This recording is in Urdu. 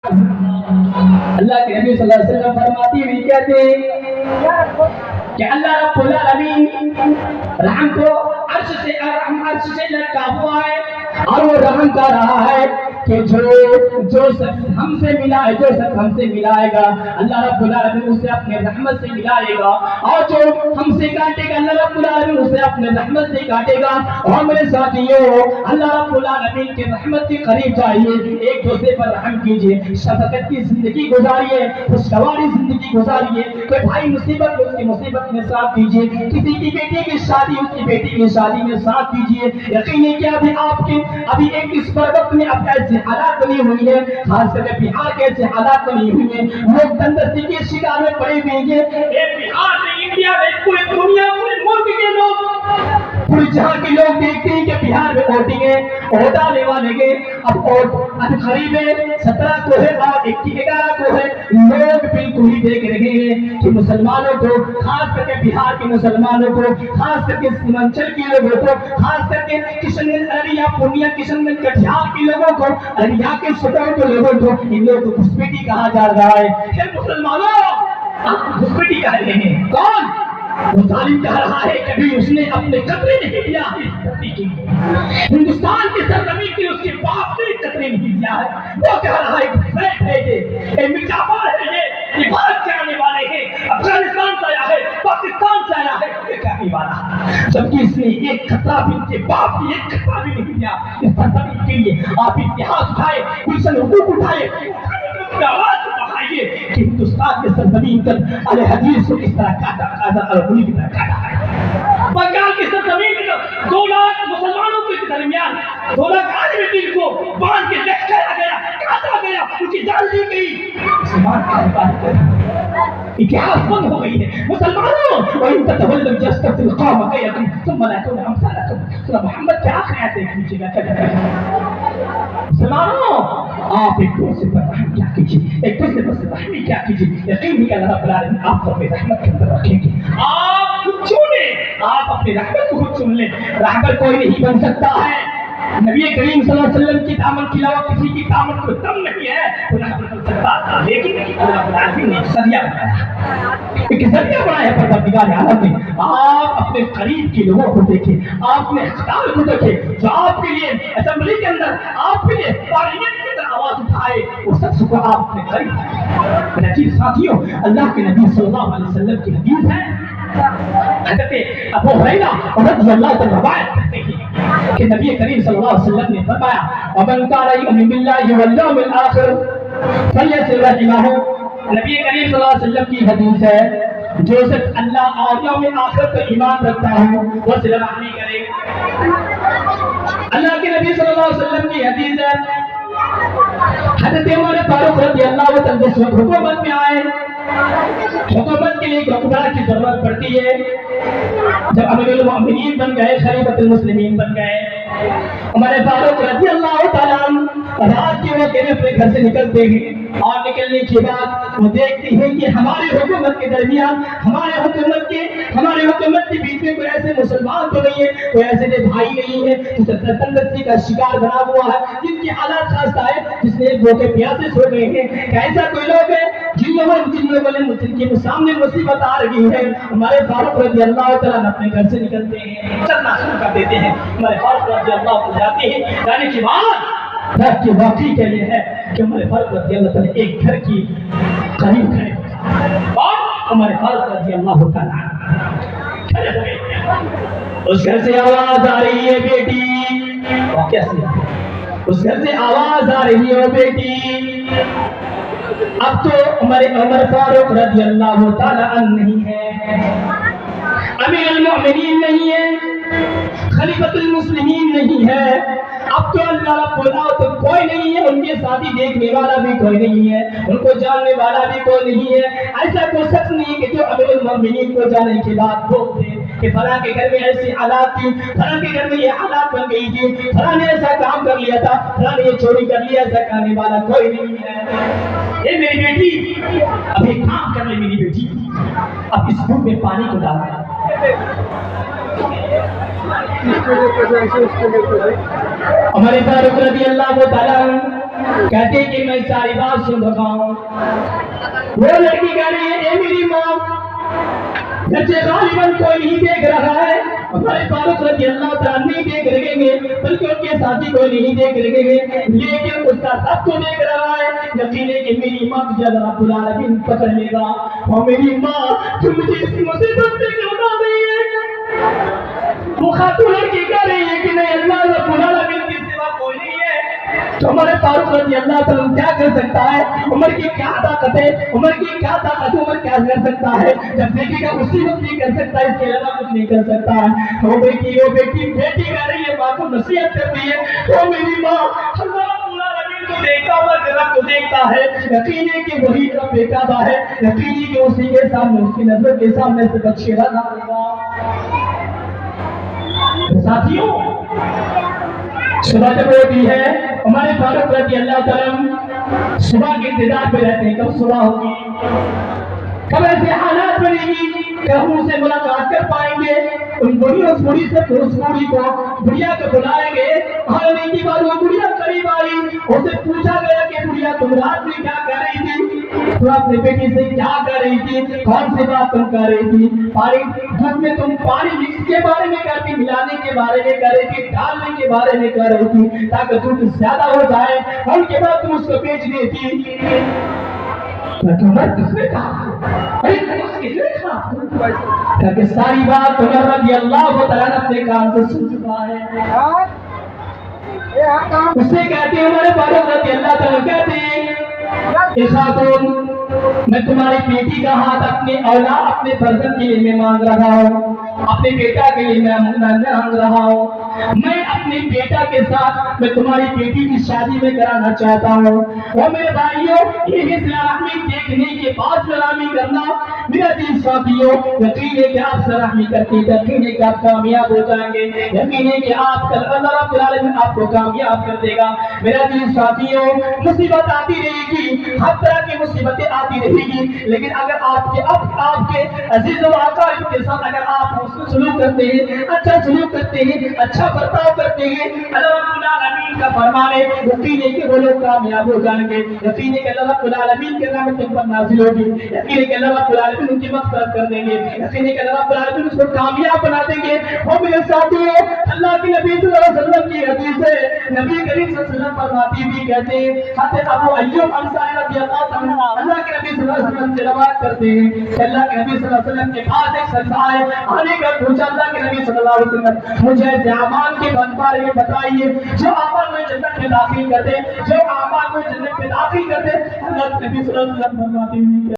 اللہ کے نبی صلی اللہ علیہ وسلم فرماتی ہوئی کہتے ہیں کہ اللہ رب العالمین رحم کو عرش سے لٹکا ہوا ہے اور وہ رحم کر رہا ہے کہ جو شخص ہم سے ملائے گا اللہ رب العالمین اسے اپنے رحمت سے ملائے گا، اور جو ہم سے کاٹے گا اللہ رب العالمین اسے اپنے رحمت سے کاٹے گا۔ اور میرے ساتھیوں، اللہ رب العالمین کے رحمت کے قریب جائیے، ایک دوسرے پر رحم کیجیے، شفقت کی زندگی گزاریے، خوشگواری زندگی گزاریے، کہ بھائی مصیبت میں اس کی مصیبت میں ساتھ دیجیے، کسی کی بیٹی کی شادی اس کی بیٹی کی شادی میں ساتھ دیجیے۔ یقین ہے کہ ابھی ایک اس وقت میں اب ایسے حالات بنی ہوئی ہے، خاص کر کے بہار کے ایسے حالات بنی ہوئی ہیں، لوگ تندرستی کے شکار میں پڑے ہوئے ہیں۔ بہار میں، انڈیا میں، پوری دنیا، پورے ملک کے لوگ، پورے جہاں کے لوگ دیکھتے ہیں کہ بہار میں ووٹنگ ہے، ووٹ آنے والے گے، اب قریب 17 کو ہے اور 11 کو ہے، لوگ بالکل ہی دیکھ رہے ہیں کہ مسلمانوں کو، خاص کر کے بہار کے مسلمانوں کو، خاص کر کے سیمانچل کے لوگوں کو، خاص کر کے کشن گنج ارریہ پورنیہ کشن گنج کٹیہار کے لوگوں کو، ارریہ کے سٹور کے لوگوں کو، ان لوگوں کو گھسپیٹی کہا جا رہا ہے۔ پھر مسلمانوں آپ گھسپیٹی کہہ رہے ہیں، کون؟ وہ ظالم کہہ رہا ہے کہ بھی اس نے اپنے قطرے نہیں دیا ہے دھرتی کے لیے، ہندوستان کی سرزمین کے اس کے باپ نے قطرے نہیں دیا ہے۔ وہ کہہ رہا ہے کہ یہ مرزا فار ہے، یہ بھارت کے آنے والے ہیں، افغانستان سے آیا ہے، پاکستان سے آیا ہے، یہ کہنے والا، جبکہ اس نے ایک خطرہ بھی ان کے باپ نے ایک خطرہ بھی نہیں دیا اس سرزمین کے لیے۔ آپ اتحاد اٹھائے، گلشن حقوق اٹھائے، آواز اٹھائیے کہ ہندوستان کے سرزمین پر اہل حدیث کو کس طرح کاٹا، الغلی کی طرح کاٹا ہے۔ بنگال کی سرزمین پر 2 لاکھ مسلمانوں کے درمیان 2 لاکھ عالم دین کو باندھ کے لٹکایا گیا، کاٹا گیا، ان کی جان لی گئی۔ مسلمان کا عبادت ہے، اتحاد بند ہو گئی ہے۔ مسلمانوں وَإِن تَتَوَلَّوْا يَسْتَبْدِلْ قَوْمًا غَيْرَكُمْ ثُمَّ لَا يَكُونُوا أَمْثَالَكُمْ۔ سورہ محمد کے آخری آیت دیکھ لیجیے گا کیا کہتا ہے۔ مسلمانوں آپ ایک دوسرے پر رحم کیا کیجیے، ایک دوسرے پر رحمی کیا کیجیے، یقین کہ اللہ رب العالمین آپ کو اپنی رحمت کے اندر رکھیں گے۔ آپ خود چنیں، آپ اپنی رحمت کو خود چن لیں، رحمت کوئی نہیں بن سکتا ہے۔ نبی کریم صلی اللہ علیہ وسلم کی دامن کے علاوہ کسی کی دامن کو دم نہیں ہے، وہ رحمت بن سکتا، لیکن اللہ رب العالمین نے ایک ذریعہ بنایا، ایک ذریعہ بنایا ہے پروردگار عالم نے۔ آپ اپنے قریب کے لوگوں کو دیکھیں، آپ اپنے اقدار کو دیکھیں، جو آپ کے لیے اسمبلی کے اندر، آپ کے لیے پارلیمنٹ کے اندر آواز اٹھائے، اس شخص کو آپ اپنے قریب رکھیں۔ میرے عزیز ساتھیوں، اللہ کے نبی صلی اللہ علیہ وسلم کی حدیث ہے، حضرت ابو ہریرہ رضی اللہ عنہ روایت کرتے ہیں کہ نبی کریم صلی اللہ علیہ وسلم نے فرمایا وَمَنْ كَانَ يُؤْمِنُ بِاللَّهِ وَالْيَوْمِ الْآخِرِ فَلْيَصِلْ رَحِمَهُ۔ نبی کریم صلی اللہ علیہ وسلم کی حدیث ہے، جو شخص اللہ اور یوم آخر پر ایمان رکھتا ہے وہ صلہ رحمی کرے۔ اللہ کے نبی صلی اللہ علیہ وسلم کی حدیث ہے، حضرت عمر فاروق رضی اللہ عنہ حکومت میں آئے، حکومت کے لیے ایک حکمران کی ضرورت پڑتی ہے۔ جب امیر المؤمنین بن گئے، خلیفۃ المسلمین بن گئے، عمر فاروق رضی اللہ تعالیٰ عنہ رات کے وقت اپنے گھر سے نکلتے ہیں، اور نکلنے کے بعد وہ دیکھتے ہیں کہ ہماری حکومت کے درمیان، ہمارے حکومت کے بیچ میں کوئی ایسے مسلمان تو نہیں ہے، کوئی ایسے بھائی نہیں ہے جو تندرستی کا شکار بنا ہوا ہے، جن کی حالات خاصہ ہے، جس نے بھوکے پیاسے سو رہے ہیں۔ ایسا کوئی لوگ ہے جن لوگوں نے کے سامنے مصیبت آ رہی ہے؟ ہمارے فاروق رضی اللہ تعالیٰ اپنے گھر سے نکلتے ہیں، چلنا شروع کر دیتے ہیں۔ ہمارے فاروق رضی اللہ تعالیٰ جاتے ہیں، جانے کے بعد رات کے واقعی کے لیے ہے کہ ہمارے فاروق رضی اللہ تعالیٰ ایک گھر کی قریب کھڑے اور ہمارے فاروق رضی اللہ تعالیٰ کھڑے ہوئے، اس گھر سے آواز آ رہی ہے بیٹی، واقعہ سے اس گھر سے آواز آ رہی ہے بیٹی، اب تو عمر فاروق رضی اللہ تعالیٰ عنہ نہیں ہے، امیر المؤمنین نہیں ہے، خلیفۃ المسلمین نہیں ہے، اب تو اللہ رب العالمین کوئی نہیں ہے، ان کے ساتھ دیکھنے والا بھی کوئی نہیں ہے، ان کو جاننے والا بھی کوئی نہیں ہے۔ ایسا کوئی شخص نہیں کہ جو امیر المؤمنین کو جانے کے بعد بولتے کہ فلاں کے گھر میں ایسی حالات تھی، فلاں کے گھر میں یہ حالات بن گئی تھی، فلاں نے ایسا کام کر لیا تھا، فلاں نے یہ چوری کر لیا، ایسا کرنے والا کوئی نہیں ہے۔ اے میری بیٹی، اب ایک کام کر لے میری بیٹی، اب اس دودھ میں پانی کو ڈال دے۔ ہمارے فاروق رضی اللہ تعالیٰ کہتے کہ میں ساری بات سن رہا ہوں. وہ لڑکی کہہ رہی ہے اے میری ماں جیسے غالباً کوئی نہیں دیکھ رہا ہے, ہمارے فاروق رضی اللہ تعالیٰ نہیں دیکھ رہے گے بلکہ ان کے ساتھی کوئی نہیں دیکھ رہے گے, لیکن اس کا سب کو دیکھ رہا ہے. یقین ہے کہ میری ماں جب رب العالمین پکڑ لے گا, اور میری ماں جو مجھے اس مصیبت سے کیوں نہ گئی ہے. وہ خاتون لڑکی کہہ رہی ہے کہ نہیں اللہ رب العالمین کے سوا کوئی نہیں ہے. تو ہمارے فاروق رضی اللہ تعالیٰ کیا کر سکتا ہے, عمر کی کیا طاقت ہے, عمر کی کیا طاقت, عمر کیا کر سکتا ہے, جب دیکھے گا اسی وقت نہیں کر سکتا, اس کے علاوہ کچھ نہیں کر سکتا ہے. وہ بیٹی کہہ رہی ہے, ماں کو نصیحت کر رہی ہے, وہ میری ماں اللہ رب العالمین کو دیکھتا ہوا رب کو دیکھتا ہے, یقین ہے کہ وہی رب بے کعبہ ہے, یقین ہے کہ اسی کے سامنے, اس کی نظر کے سامنے سے بچے رہنا ہوگا. ساتھیوں صبح جب ہوتی ہے, ہمارے فاروق رضی اللہ تعالیٰ صبح کے انتظار پہ رہتے ہیں کب صبح ہوگی, کب ایسے حالات بنے گی کہ ہم اسے ملاقات کر پائیں گے. اس بوڑھی کو بڑھیا کو بلائیں گے, آنے کی بعد وہ بڑھیا قریب آئی, اسے پوچھا گیا کہ بڑھیا تم رات میں کیا کر رہی تھی, تم اپنے بیٹی سے کیا کر رہی تھی, کون سی بات تم کر رہی تھی, دودھ میں تم پانی مکس کے بارے میں کر رہی, ملانے کے بارے میں کر رہی تھی, ڈالنے کے بارے میں کر رہی تھی تاکہ دودھ زیادہ ہو جائے, اور ان کے بعد تم اس کو بیچ دیتی. کس نے کہا, کہ ساری بات عمر رضی اللہ تعالیٰ اپنے کان سے سن چکا ہے. اس سے کہتے ہیں ہمارے فاروق رضی اللہ تعالیٰ کہتے ہیں اے خاتون, میں تمہاری بیٹی کا ہاتھ اپنے اولاد, اپنے فرزند کے لیے میں مانگ رہا ہوں, اپنے بیٹا کے لیے میں مانگ رہا ہوں. میں اپنے بیٹا کے ساتھ میں تمہاری بیٹی کی شادی میں کرانا چاہتا ہوں. اور میرے بھائیوں, یہ سلامی دیکھنے کے بعد سلامی کرنا میرا دین ساتھیوں, یقین ہے کہ آپ سلامی کرتے, یقین ہے کہ آپ کامیاب ہو جائیں گے, یقین ہے کہ آپ اللہ رب العالمین آپ کو کامیاب کر دے گا. میرا دین ساتھیوں, مصیبت آتی رہے گی, ہر طرح کی مصیبتیں آتی رہے گی, لیکن اگر آپ کے عزیز و اقارب کے ساتھ اگر آپ حسن سلوک کرتے ہیں, اچھا سلوک کرتے ہیں, اچھا برتاؤ کرتے ہیں, اللہ رب العالمین کا فرمان ہے, یقین ہے کہ وہ لوگ کامیاب ہو جائیں گے. یقین ہے کہ اللہ رب العالمین کے رحمت تم پر نازل ہوگی, یقین ہے کہ اللہ رب العالمین ان کی مغفرت کر دیں گے, یقین ہے کہ اللہ رب العالمین اس کو کامیاب بنا دیں گے. اور میرے ساتھیوں, اللہ کے نبی صلی اللہ علیہ وسلم کی حدیث ہے, نبی کریم صلی اللہ علیہ وسلم فرماتے بھی کہتے ہیں, حضرت ابو ایوب انصاری رضی اللہ عنہ اللہ کے نبی صلی اللہ علیہ وسلم سے روایت کرتے ہیں کہ اللہ کے نبی صلی اللہ علیہ وسلم کے پاس ایک شخص آئے, آنے کا پوچھا اللہ کے نبی صلی اللہ علیہ وسلم مجھے ایسے اعمال کے بارے میں بتائیے جو اعمال میں جنت میں داخل کر دے, جو اعمال میں جنت میں داخل کر دے. اللہ کے نبی صلی اللہ علیہ وسلم فرماتے ہیں